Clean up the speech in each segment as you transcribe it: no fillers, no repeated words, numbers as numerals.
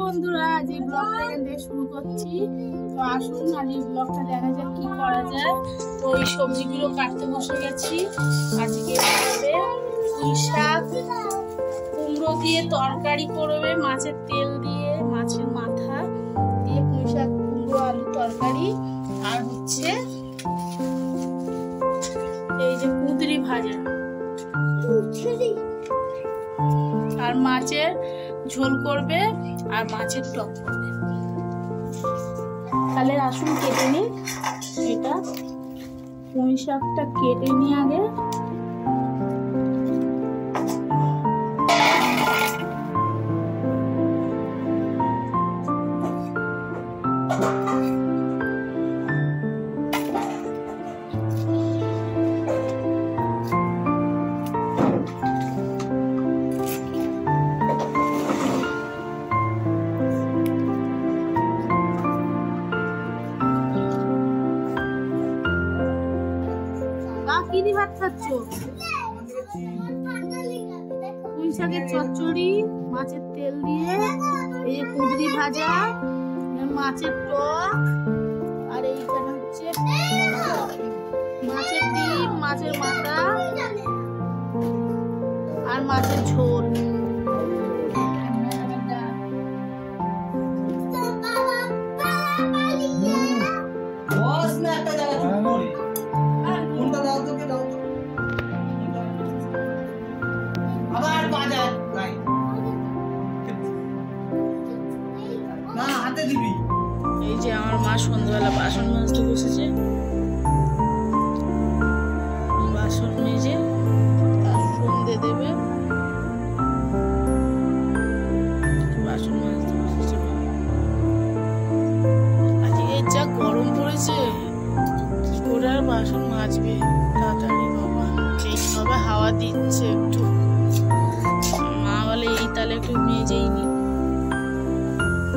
বন্ধুরা, আজ এই ব্লগটা দিয়ে শুরু করছি। তো আসুন আজ এই ব্লগটা দেখা যাক কি করা যায়। তো এই সবজিগুলো কাটতে বসে গেছি। আজকে পুঁই শাক কুমড়ো দিয়ে তরকারি করবে, মাছের তেল দিয়ে, মাছের মাথা দিয়ে পুঁই শাক কুমড়ো আলু তরকারি। আর হচ্ছে এই যে কুঁদরি ভাজা আর মাছের ঝোল করবে আর মাছের টক করবে। তাহলে আসুন কেটে নিই। এটা পুঁই শাকটা কেটে নিই আগে। কি দিয়ে ভাত খাচ্ছ? পুঁই শাকের চচ্চড়ি, মাছের তেল দিয়ে, এই যে কুঁদরি ভাজা, মাছের টক, আর এইখানে হচ্ছে মাছের ডিম, মাছের মাথা আর মাছের ঝোল। এই যে আমার মা সন্ধ্যাবেলা বাসন মাজতে বসেছে। বাসন মেজে তার সন্ধে দেবে। বাসন মাজতে বসেছে। আজকে যা গরম পড়েছে, কি করে আর বাসন মাজবে তাড়াতাড়ি বাবা। এইভাবে হাওয়া দিচ্ছে একটু, মা বলে এই তাহলে একটু মেজেই নি,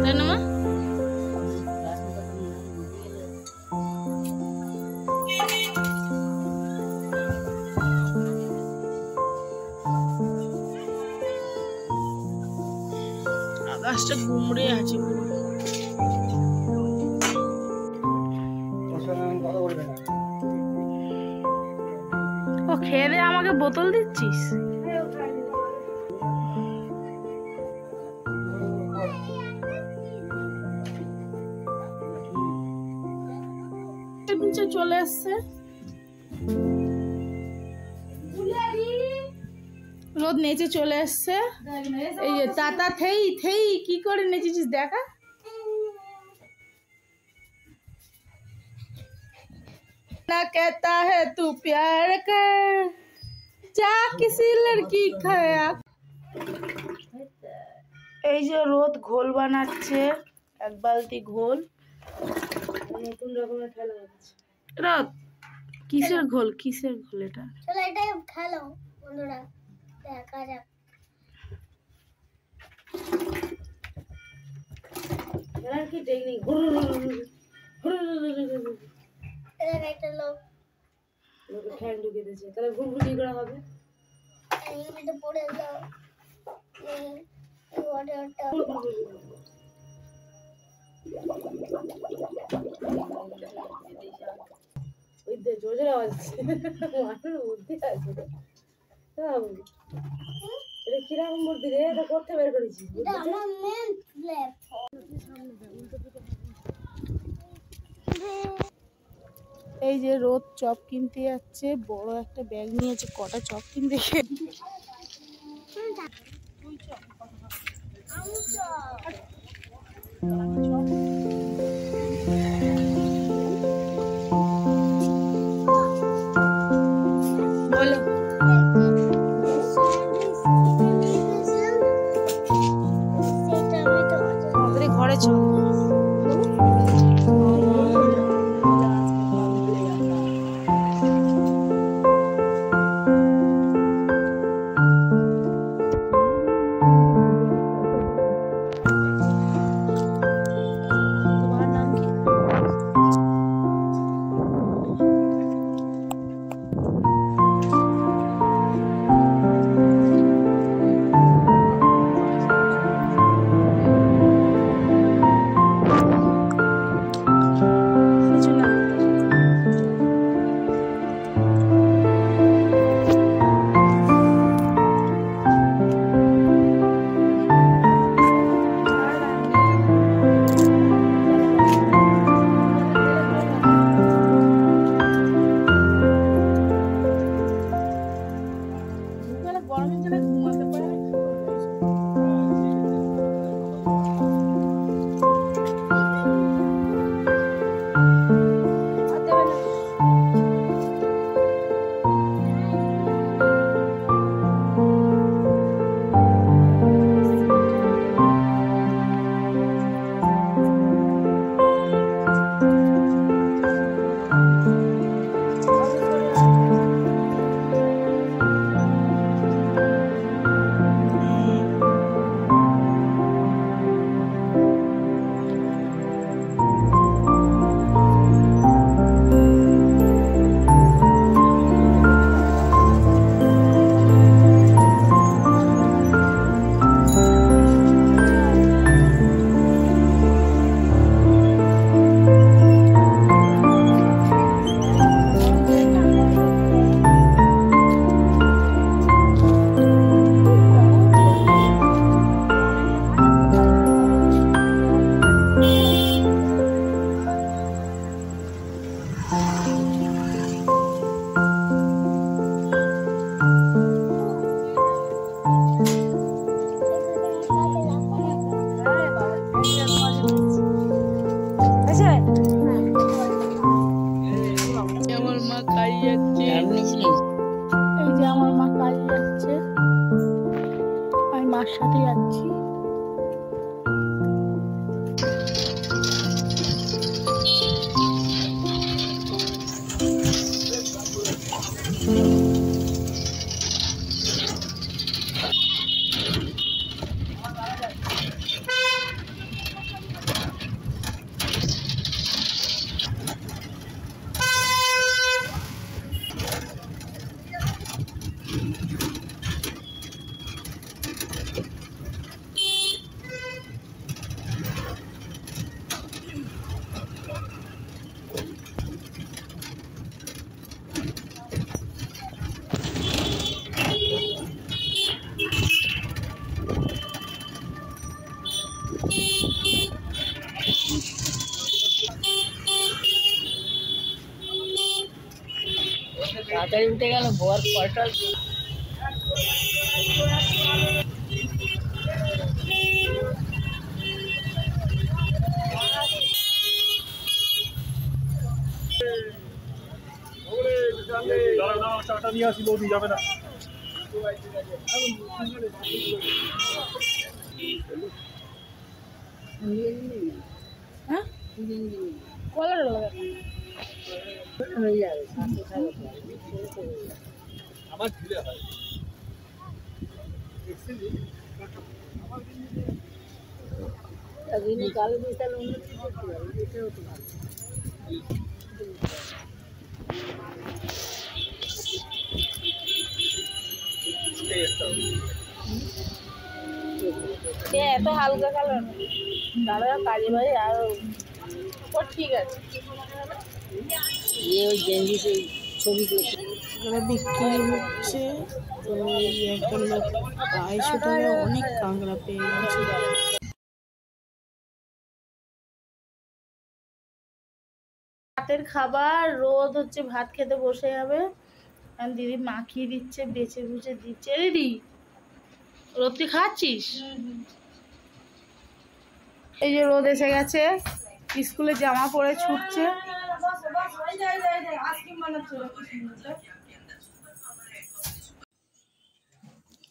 তাই না মা? আকাশটা গুমড়ে আছে পুরো। ও খেয়ে দে, আমাকে বোতল দিচ্ছিস? নিচে চলে এসছে রোদ, নেচে চলে এসছে। এই যে তাতা থেই থেই কি করে নেচেছিস দেখা। ना कहता है तू प्यार कर जा किसी लड़की खाया। এই যে রোদ ঘোল বানাচ্ছে, এক বালতি ঘোল। নতুন রকমের খেলা হচ্ছে। রোদ কিসের ঘোল? কিসের ঘোল এটা? চলো এটা খেলো বন্ধুরা, দেখা যাক। এর কি টেকনিক? এর একটা লোক ঠ্যাং ঢুকে দিয়েছে, তাহলে ঘুরঘুর কি করে হবে? এই এটা পড়ে দাও, এই ওয়াটারটা ওই দে জোরে জোরে আওয়াজ হচ্ছে। মাথার বুদ্ধি আছে রে। এটা কিরকম বুদ্ধি রে? এটা করতে বের করেছি। এটা আমার মেন প্ল্যাটফর্ম। এই যে রোদ চপ কিনতে যাচ্ছে, বড় একটা ব্যাগ নিয়েছে। কটা চপ কিনতে বলো। ঘরে চল। তাড়াতাড়ি উঠে গেল বর কয়টা চাটা নিয়ে আসি বৌদি যাবে না হ্যাঁ কলার হয়ে যাবে আমার ঝুলে হয় কালো দিয়ে তাহলে অন্য কিছু করতে পারবে এটাও তো ভালো এত হালকা কালার দাদা কাজে বাজে আর ঠিক আছে ওই গেঞ্জি সেই ছবি করতে এখানে বিক্রি হচ্ছে তো এই একটা লোক 250 টাকা অনেক কাঁকড়া পেয়ে গেছে। রাতের খাবার রোদ হচ্ছে ভাত খেতে বসে যাবে আর দিদি মাখিয়ে দিচ্ছে বেছে বুঝে দিচ্ছে দিদি রোদ তুই খাচ্ছিস এই যে রোদ এসে গেছে স্কুলে জামা পরে ছুটছে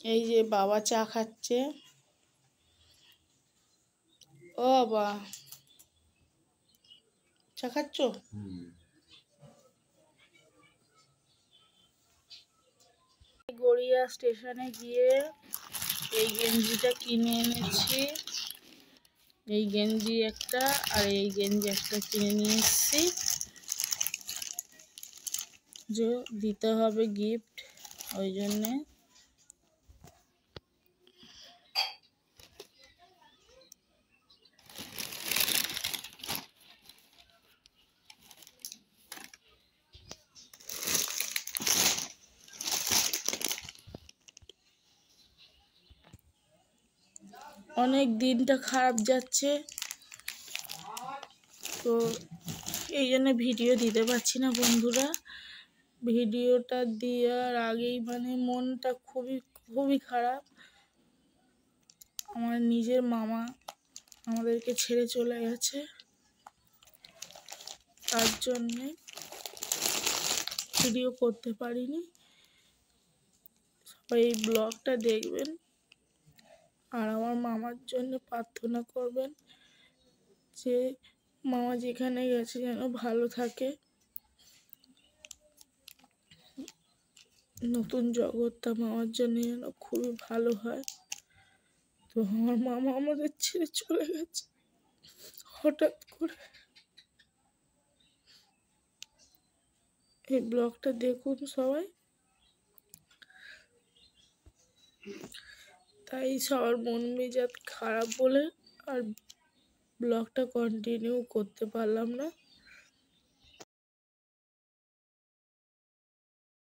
এই যে বাবা চা খাচ্ছে ও বাবা চা খাচ্ছ গড়িয়া স্টেশনে গিয়ে এই গেঞ্জিটা কিনে এনেছি এই গেঞ্জি একটা আর এই গেঞ্জি একটা কিনে নিয়ে এসেছি যে দিতে হবে গিফট ওই জন্যে অনেক দিনটা খারাপ যাচ্ছে তো এই জন্য ভিডিও দিতে পারছি না বন্ধুরা ভিডিওটা দেওয়ার আগেই মানে মনটা খুবই খুবই খারাপ আমার নিজের মামা আমাদেরকে ছেড়ে চলে গেছে তার জন্যে ভিডিও করতে পারিনি সবাই এই ব্লগটা দেখবেন আর আমার মামার জন্য প্রার্থনা করবেন যে মামা যেখানে গেছে যেন ভালো থাকে নতুন জগৎটা মামার জন্য যেন খুবই ভালো হয় তো আমার মামা আমাদের ছেড়ে চলে গেছে হঠাৎ করে এই ব্লগটা দেখুন সবাই তাই সবার মন মেজাজ খারাপ বলে আর ব্লগটা কন্টিনিউ করতে পারলাম না